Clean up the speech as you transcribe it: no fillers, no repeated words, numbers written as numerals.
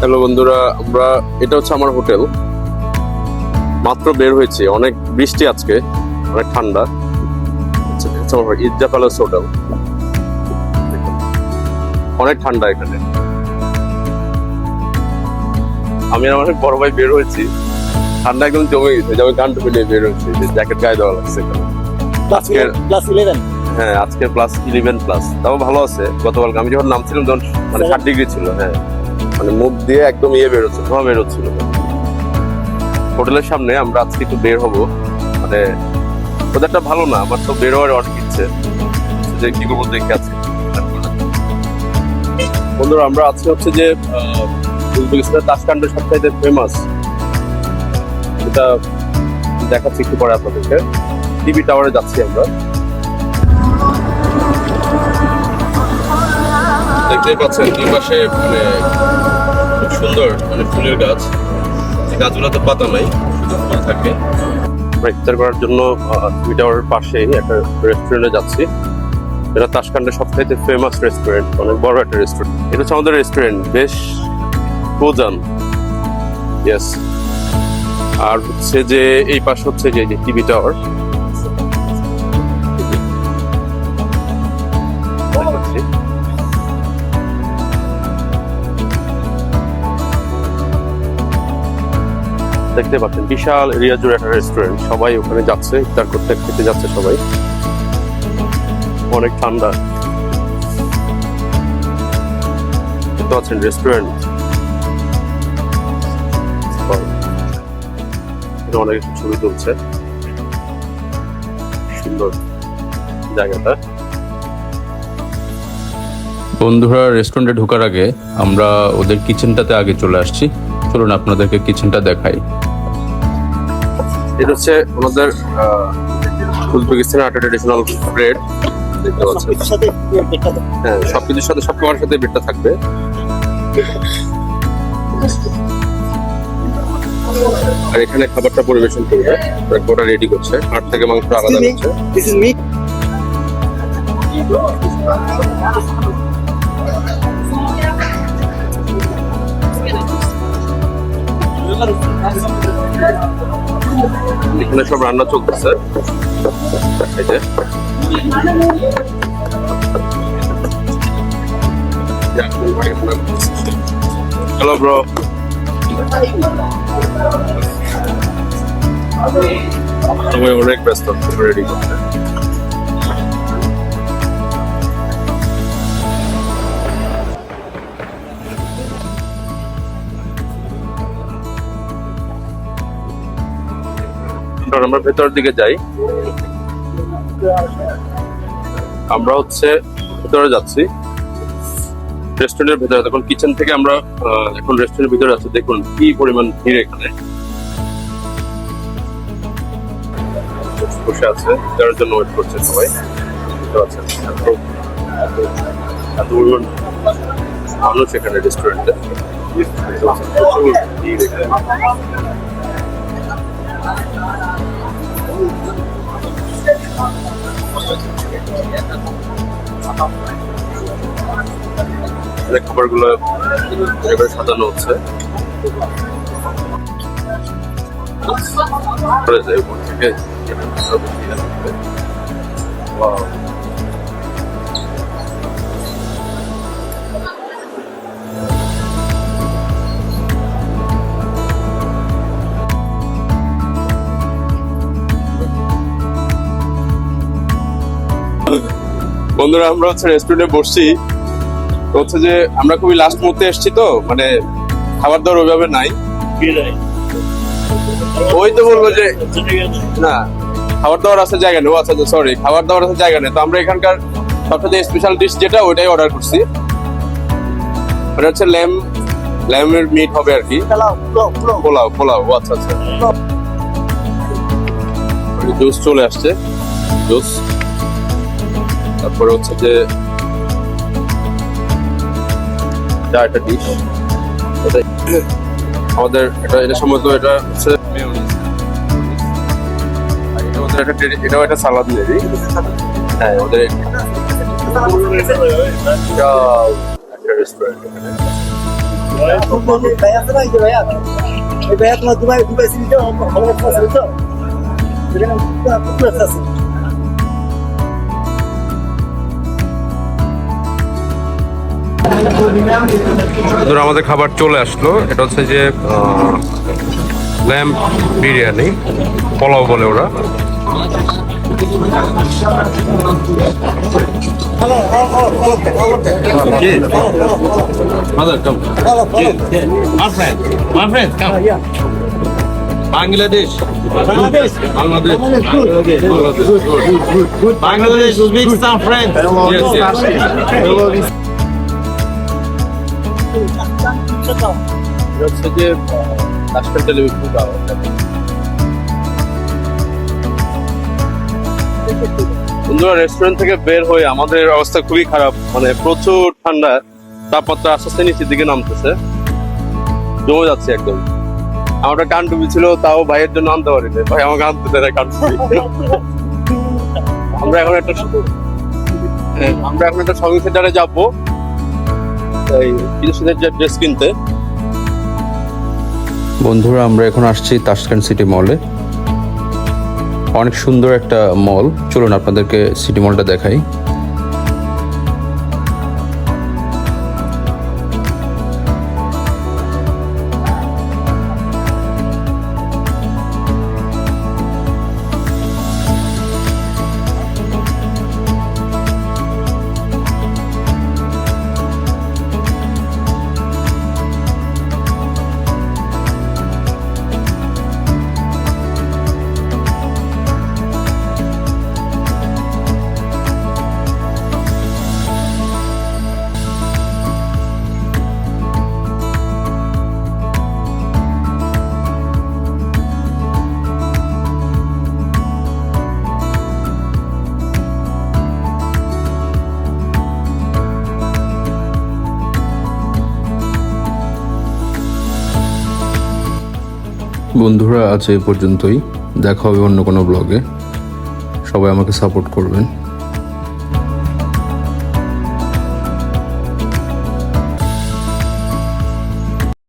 Hello বন্ধুরা, এটা হচ্ছে আমার হোটেল। মাত্র বের হয়েছি, অনেক বৃষ্টি আজকে, অনেক ঠান্ডা। ঈদগা প্যালেস হোটেল, অনেক ঠান্ডা এখানে। আমি আর অনেক বড় ভাই বের হয়েছি, ঠান্ডা একদম জমে গেছে। যেমন গান টুপি নিয়ে বের হয়েছি, জ্যাকেট গায়ে দেওয়া লাগছে এখানে। আজকে হ্যাঁ, আজকে +11+, তাও ভালো আছে। গতকাল আমি যখন নামছিলাম তখন মানে 60 ডিগ্রি ছিল। হ্যাঁ, মানে মুখ দিয়ে একদম বেরোচ্ছে, ধোঁয়া বেরোচ্ছিল। হোটেলের সামনে আমরা আজকে একটু বের হবো, মানে ওদেরটা ভালো না, আমার তো বের হওয়ার অনেক ইচ্ছে, যে কি করবো দেখে আছে। বন্ধুরা, আমরা আজকে হচ্ছে যে উজবেকিস্তানের তাশকান্ডের সবচাইতে ফেমাস, এটা দেখাচ্ছি একটু পরে আপনাদেরকে। টিভি টাওয়ারে যাচ্ছি আমরা। দেখতেই পাচ্ছেন দুই পাশে মানে খুব সুন্দর মানে ফুলের গাছ। গাছগুলোতে পাতা নাই, শুধু ফুল থাকে। আমরা ইফতার করার জন্য টিভি টাওয়ারের পাশে একটা রেস্টুরেন্টে যাচ্ছি। এটা তাশকান্ডের সবচাইতে ফেমাস রেস্টুরেন্ট, অনেক বড় একটা রেস্টুরেন্ট। এটা হচ্ছে আমাদের রেস্টুরেন্ট, বেশ কোজান। ইয়েস। আর হচ্ছে যে এই পাশে হচ্ছে যে টিভি টাওয়ার। দেখতে পাচ্ছেন বিশাল এরিয়া জুড়ে একটা রেস্টুরেন্ট, সবাই ওখানে যাচ্ছে ইফতার করতে, খেতে যাচ্ছে সবাই। অনেক ঠান্ডা। দেখতে পাচ্ছেন রেস্টুরেন্ট, অনেক ছবি তুলছে, সুন্দর জায়গাটা। বন্ধুরা, রেস্টুরেন্টে ঢোকার আগে আমরা ওদের কিচেনটাতে আগে চলে আসছি। চলুন আপনাদেরকে কিচেনটা দেখাই। এটা হচ্ছে আমাদের উজবেকিস্তানের একটা ট্রেডিশনাল ব্রেড। দেখতে পাচ্ছেন, হ্যাঁ, সবকিছুর সাথে সব খাবারের সাথে ব্রেডটা থাকবে। আর এখানে খাবারটা পরিবেশন করবে, ওটা রেডি করছে। হাট থেকে মাংস আলাদা করছে। এখানে সব রান্না চলতেছে। হ্যালো ব্রো, সবাই অনেক ব্যস্ত রেডি করতে। আমরা ভেতরের দিকে যাই। আমরা হচ্ছে ভেতরে যাচ্ছি, রেস্টুরেন্টের ভেতরে। এখন কিচেন থেকে আমরা এখন রেস্টুরেন্টের ভিতরে আছি। দেখুন কি পরিমাণ ভিড় এখানে। বসে আছে, যার জন্য ওয়েট করছে সবাই। এত পরিমাণ মানুষ এখানে রেস্টুরেন্টে। ভিড় এখানে। খাবারগুলো এবারে সাজানো হচ্ছে। বন্ধুরা, আমরা হচ্ছে রেস্টুরেন্টে বসছি। তো হচ্ছে যে আমরা খুবই লাস্ট মুহূর্তে এসেছি, তো মানে খাবার দাবার ওইভাবে নাই। ওই তো বলবো যে না, খাবার দাবার আছে জায়গা নেই। আচ্ছা, সরি, খাবার দাবার আছে জায়গা নেই। তো আমরা এখানকার সবচেয়ে স্পেশাল ডিশ যেটা, ওইটাই অর্ডার করছি। ওটা হচ্ছে ল্যামের মিট হবে আর কি, পোলাও। আচ্ছা আচ্ছা, জুস চলে আসছে, জুস। তারপরে হচ্ছে যে একটা ডিশ, আমাদের এটা সম্ভবত এটা হচ্ছে এটাও একটা সালাদ নেই। হ্যাঁ, ওদের একটা রেস্টুরেন্ট এখানে। ভাইয়া আছে না, এই যে ভাইয়া, এই ভাইয়া তোমার দুবাই ছিল তো, ভালো আছে তো, এখানে পুরো আছে। বন্ধুরা আমাদের খাবার চলে আসলো। এটা হচ্ছে যে ল্যাম্প বিরিয়ানি, পোলাও বলে ওরা। Bangladesh. Bangladesh, Bangladesh speaks some French. হচ্ছে যে ন্যাশনাল টেলিভিশন। বন্ধুরা রেস্টুরেন্ট থেকে বের হয়ে আমাদের অবস্থা খুবই খারাপ, মানে প্রচুর ঠান্ডা, তাপমাত্রা আস্তে আস্তে নিচের দিকে নামতেছে, জমে যাচ্ছে একদম। আমার একটা কানটুপি ছিল, তাও ভাইয়ের জন্য আনতে পারিনি, ভাই আমাকে আনতে দেয় না কানটুপি। আমরা এখন একটা শপিং সেন্টারে যাবো এই কৃষ্ণের যে ড্রেস কিনতে। বন্ধুরা আমরা এখন আসছি তাশকেন্ট সিটি মলে। অনেক সুন্দর একটা মল, চলুন আপনাদেরকে সিটি মলটা দেখাই। বন্ধুরা আজ এই পর্যন্তই, দেখা হবে অন্য কোনো ব্লগে। সবাই আমাকে সাপোর্ট করবেন।